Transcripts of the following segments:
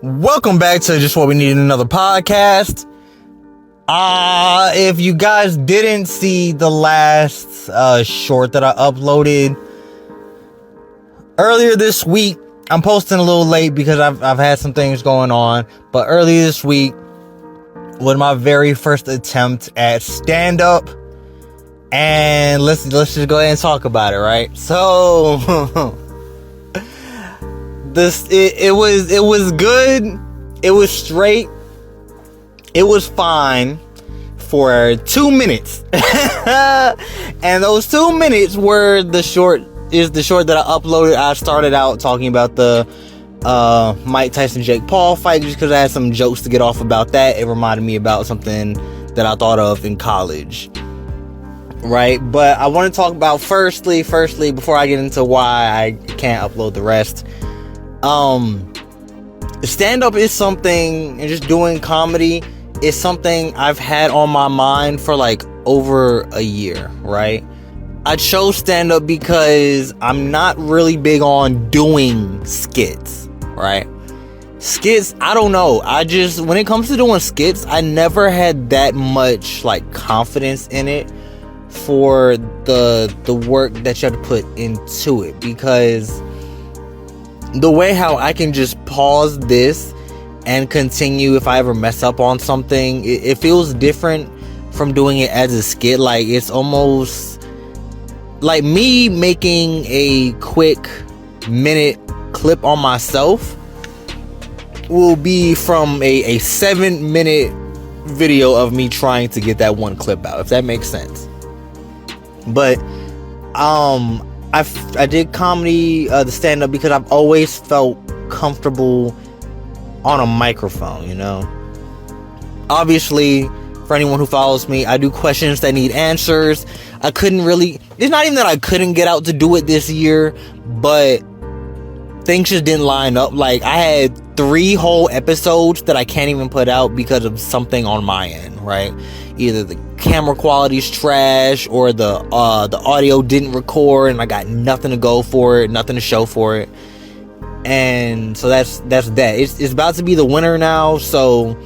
Welcome back to Just What We Need in Another Podcast. If you guys didn't see the last short that I uploaded earlier this week, I'm posting a little late because I've had some things going on, but earlier this week was my very first attempt at stand-up, and let's just go ahead and talk about it, right? So it was good, it was straight, it was fine for 2 minutes. And those 2 minutes were the short that I uploaded. I started out talking about the Mike Tyson Jake Paul fight just because I had some jokes to get off about that. It reminded me about something that I thought of in college, right? But I want to talk about firstly before I get into why I can't upload the rest. Stand-up is something, and just doing comedy is something I've had on my mind for like over a year, right? I chose stand-up because I'm not really big on doing skits, right? Skits, I don't know. When it comes to doing skits, I never had that much like confidence in it for the work that you have to put into it, because the way how I can just pause this and continue if I ever mess up on something, it feels different from doing it as a skit. Like, it's almost like me making a quick minute clip on myself will be from a 7-minute video of me trying to get that one clip out, if that makes sense. But I did comedy, the stand-up, because I've always felt comfortable on a microphone, you know? Obviously, for anyone who follows me, I do questions that need answers. It's not even that I couldn't get out to do it this year, but things just didn't line up. Like, I had 3 whole episodes that I can't even put out because of something on my end, right? Either the camera quality's trash, or the audio didn't record, and I got nothing to go for it, nothing to show for it. And so that's that. It's about to be the winter now, so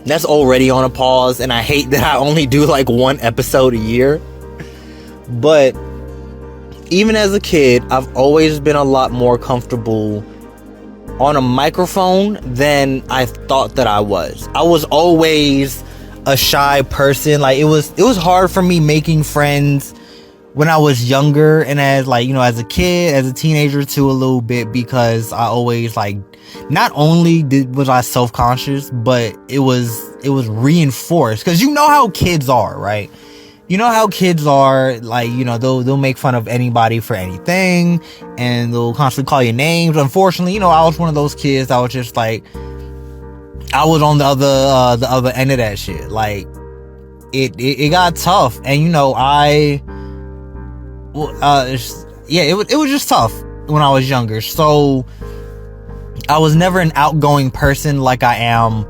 that's already on a pause, and I hate that I only do like 1 episode a year. But even as a kid, I've always been a lot more comfortable on a microphone than I thought that I was. I was always a shy person. Like, it was hard for me making friends when I was younger, and as a kid, as a teenager too, a little bit, because I always, like, not only was I self-conscious, but it was reinforced, because you know how kids are, right? You know how kids are, like, they'll make fun of anybody for anything, and they'll constantly call you names. Unfortunately, I was one of those kids that was just like, I was on the other end of that shit. Like, it got tough, and it was just tough when I was younger. So I was never an outgoing person like I am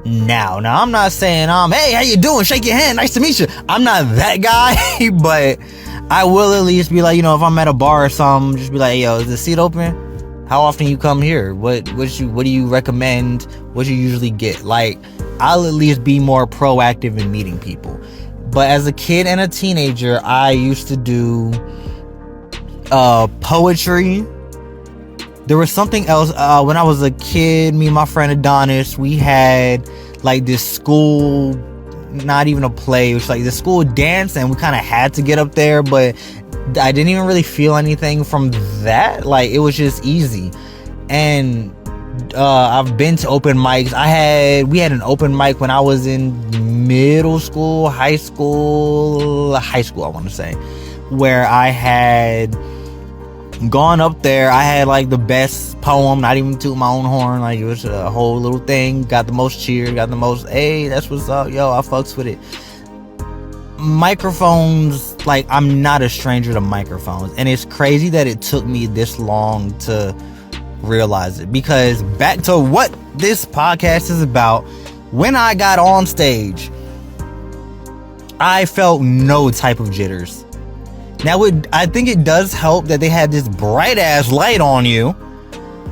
now. Now, I'm not saying hey, how you doing? Shake your hand. Nice to meet you. I'm not that guy, but I will at least be like, if I'm at a bar or something, just be like, hey, yo, is the seat open? How often you come here? What do you recommend? What you usually get? Like, I'll at least be more proactive in meeting people. But as a kid and a teenager, I used to do poetry. There was something else. When I was a kid, me and my friend Adonis, we had like this school, not even a play, it was like the school dance, and we kind of had to get up there, but I didn't even really feel anything from that. Like, it was just easy. And I've been to open mics. We had an open mic when I was in middle school, high school, I want to say, where I had gone up there. I had like the best poem, not even to my own horn. Like, it was a whole little thing. Got the most cheers, got the most, hey, that's what's up, yo, I fucks with it. Microphones, like, I'm not a stranger to microphones, and it's crazy that it took me this long to realize it, because back to what this podcast is about, when I got on stage, I felt no type of jitters. Now, I think it does help that they had this bright ass light on you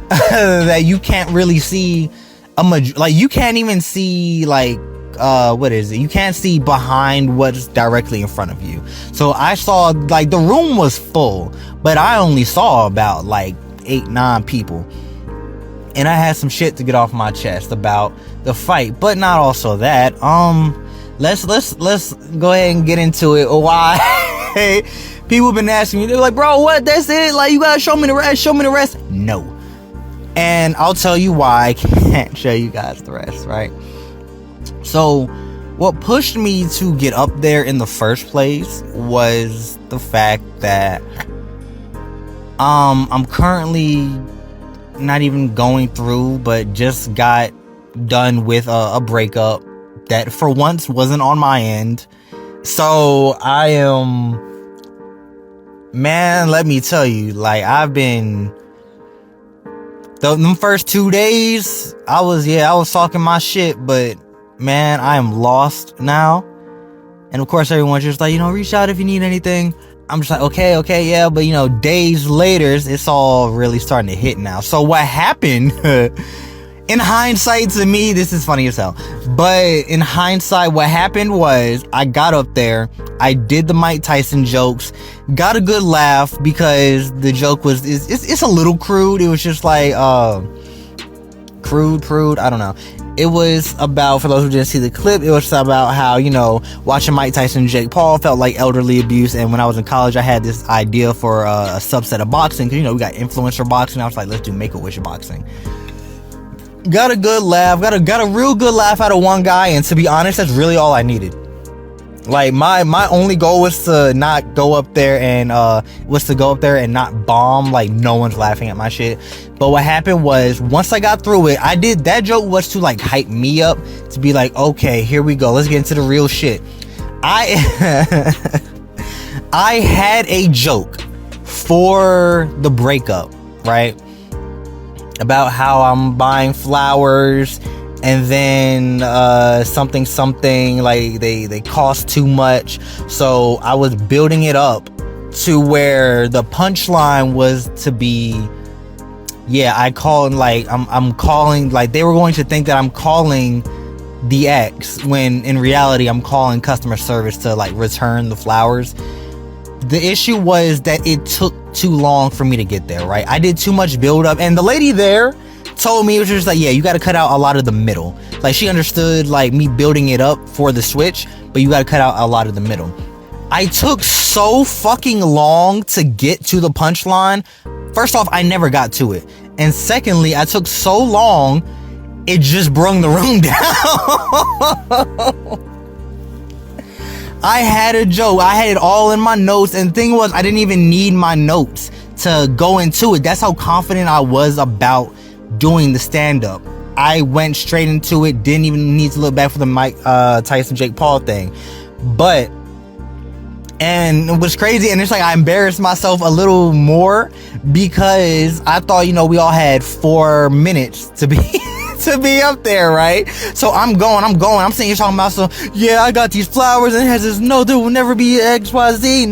that you can't really see like you can't even see like what is it? You can't see behind what's directly in front of you. So I saw like the room was full, but I only saw about like 8-9 people. And I had some shit to get off my chest about the fight, but not also that. Let's go ahead and get into it. Why? People have been asking me, they're like, bro, what? That's it? Like, you gotta show me the rest. No. And I'll tell you why I can't show you guys the rest, right? So, what pushed me to get up there in the first place was the fact that I'm currently not even going through, but just got done with a breakup that for once wasn't on my end. So I am, man, let me tell you, like, I've been, them first 2 days, I was talking my shit, but man, I am lost now. And of course, everyone's just like, reach out if you need anything. I'm just like, okay, yeah, but days later, it's all really starting to hit now. So what happened, in hindsight, to me, this is funny as hell, but in hindsight, what happened was I got up there, I did the Mike Tyson jokes, got a good laugh because the joke was, it's a little crude. It was just like, crude, I don't know. It was about, for those who didn't see the clip, it was about how, watching Mike Tyson and Jake Paul felt like elderly abuse. And when I was in college, I had this idea for a subset of boxing. Because, we got influencer boxing. I was like, let's do Make-A-Wish boxing. Got a good laugh. Got a real good laugh out of one guy. And to be honest, that's really all I needed. Like, my only goal was to not go up there and not bomb. Like, no one's laughing at my shit. But what happened was, once I got through it, that joke was to like hype me up, to be like, okay, here we go, let's get into the real shit. I had a joke for the breakup, right? About how I'm buying flowers and then something like they cost too much. So I was building it up to where the punchline was to be, I called, like, I'm calling, like, they were going to think that I'm calling the ex, when in reality I'm calling customer service to like return the flowers. The issue was that it took too long for me to get there, right? I did too much build up, and the lady there told me, it was just like, yeah, you got to cut out a lot of the middle. Like, she understood like me building it up for the switch, but you got to cut out a lot of the middle. I took so fucking long to get to the punchline. First off, I never got to it. And secondly, I took so long, it just brung the room down. I had a joke. I had it all in my notes. And the thing was, I didn't even need my notes to go into it. That's how confident I was about doing the stand-up. I went straight into it. Didn't even need to look back for the Mike Tyson Jake Paul thing. And it was crazy, and it's like I embarrassed myself a little more because I thought, we all had 4 minutes to be to be up there, right? So I'm sitting here talking about I got these flowers, and it has this note, there will never be XYZ,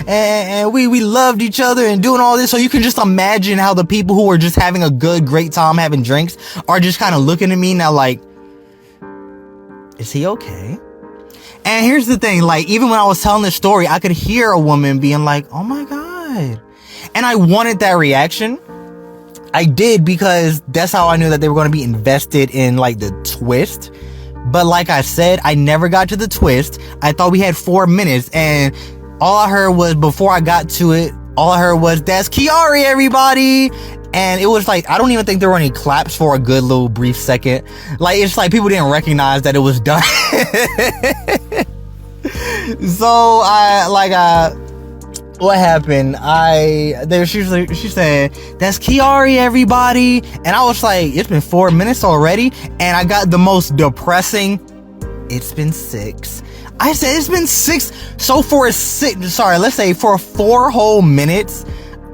and we loved each other and doing all this. So you can just imagine how the people who were just having a great time having drinks are just kind of looking at me now like, is he okay? And here's the thing, like, even when I was telling this story, I could hear a woman being like, oh my God. And I wanted that reaction. I did, because that's how I knew that they were going to be invested in like the twist. But like I said, I never got to the twist. I thought we had 4 minutes, and all I heard was, before I got to it, that's Kiari, everybody. And it was like, I don't even think there were any claps for a good little brief second. Like, it's like people didn't recognize that it was done. So what happened? She said, that's Kiari, everybody. And I was like, it's been 4 minutes already. And I got the most depressing, it's been 6. I said, it's been 6. So let's say for 4 whole minutes,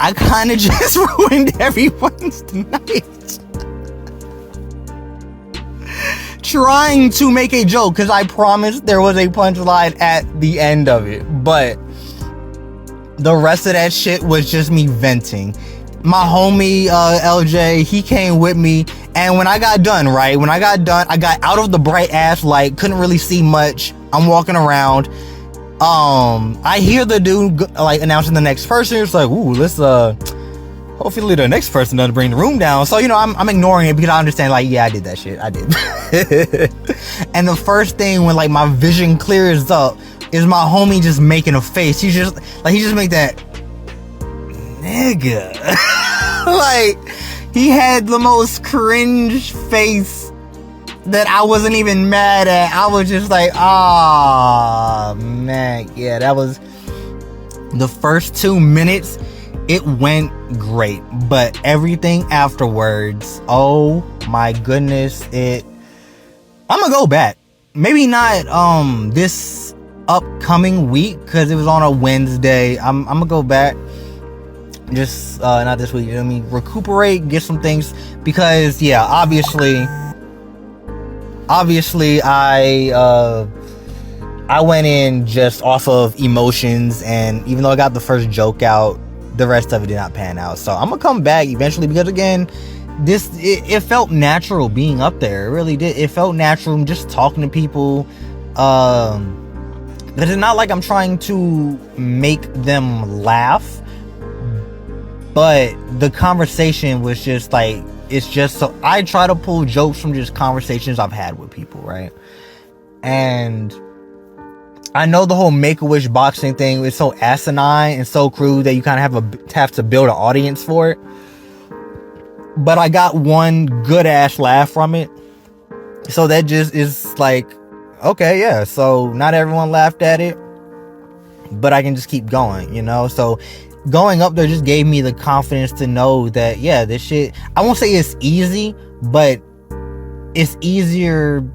I kind of just ruined everyone's night. Trying to make a joke, because I promised there was a punchline at the end of it. But the rest of that shit was just me venting. My homie LJ, he came with me, And when I got done, I got out of the bright ass light, couldn't really see much. I'm walking around. I hear the dude like announcing the next person. It's like, ooh, let's hopefully the next person doesn't bring the room down. So, you know, I'm ignoring it because I understand, like, yeah, I did that shit. I did. And the first thing when, like, my vision clears up is my homie just making a face. He just make that nigga. Like, he had the most cringe face that I wasn't even mad at. I was just like, ah, man. Yeah, that was the first 2 minutes. It went great, but everything afterwards, oh my goodness, I'm gonna go back. Maybe not this upcoming week, because it was on a Wednesday. I'm gonna go back, just not this week, you know what I mean? Recuperate, get some things, because yeah, obviously I went in just off of emotions, and even though I got the first joke out, the rest of it did not pan out. So I'm gonna come back eventually, because again, it felt natural being up there. It really did. It felt natural just talking to people. But it's not like I'm trying to make them laugh, but the conversation was just like, it's just, so I try to pull jokes from just conversations I've had with people, right? And I know the whole Make-A-Wish boxing thing is so asinine and so crude that you kind of have to build an audience for it. But I got one good ass laugh from it. So that just is like, okay, yeah. So not everyone laughed at it, but I can just keep going, you know? So going up there just gave me the confidence to know that, yeah, this shit, I won't say it's easy, but it's easier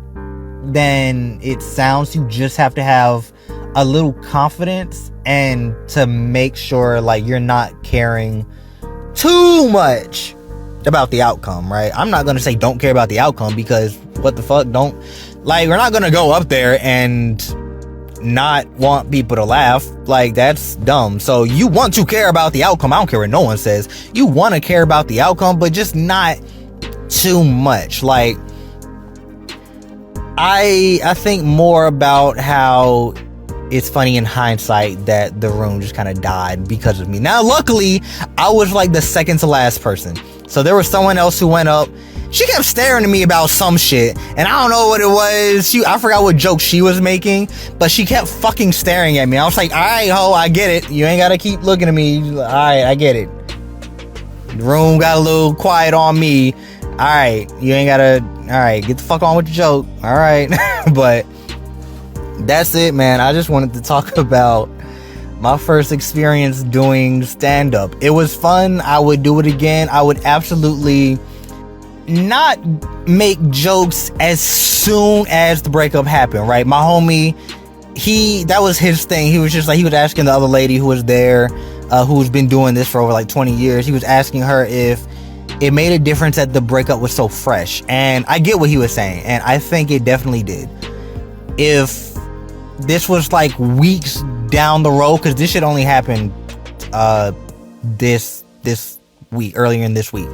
than it sounds. You just have to have a little confidence, and to make sure like you're not caring too much about the outcome, right? I'm not gonna say don't care about the outcome, because what the fuck, we're not gonna go up there and not want people to laugh. Like, that's dumb. So you want to care about the outcome. I don't care what no one says. You want to care about the outcome, but just not too much. Like, I think more about how it's funny in hindsight that the room just kind of died because of me. Now, luckily, I was like the second to last person. So there was someone else who went up. She kept staring at me about some shit, and I don't know what it was. I forgot what joke she was making, but she kept fucking staring at me. I was like, all right, ho, I get it. You ain't got to keep looking at me. All right, I get it. The room got a little quiet on me. All right, you ain't got to, all right, get the fuck on with the joke. All right. But that's it, man. I just wanted to talk about my first experience doing stand-up. It was fun. I would do it again. I would absolutely not make jokes as soon as the breakup happened, right? My homie, that was his thing. He was just like, he was asking the other lady who was there, who's been doing this for over like 20 years. He was asking her if it made a difference that the breakup was so fresh. And I get what he was saying, and I think it definitely did. If this was like weeks down the road, because this shit only happened this week, earlier in this week.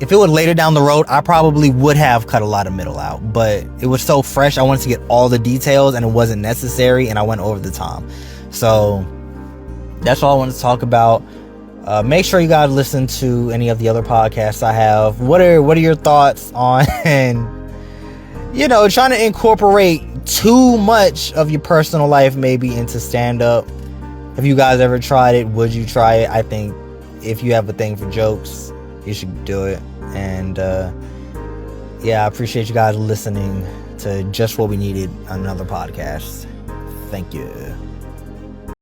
If it was later down the road, I probably would have cut a lot of middle out, but it was so fresh. I wanted to get all the details, and it wasn't necessary, and I went over the top. So that's all I wanted to talk about. Make sure you guys listen to any of the other podcasts I have. What are your thoughts on, you know, trying to incorporate too much of your personal life maybe into stand-up? Have you guys ever tried it? Would you try it? I think if you have a thing for jokes, you should do it. And yeah, I appreciate you guys listening to Just What We Needed, another podcast. Thank you.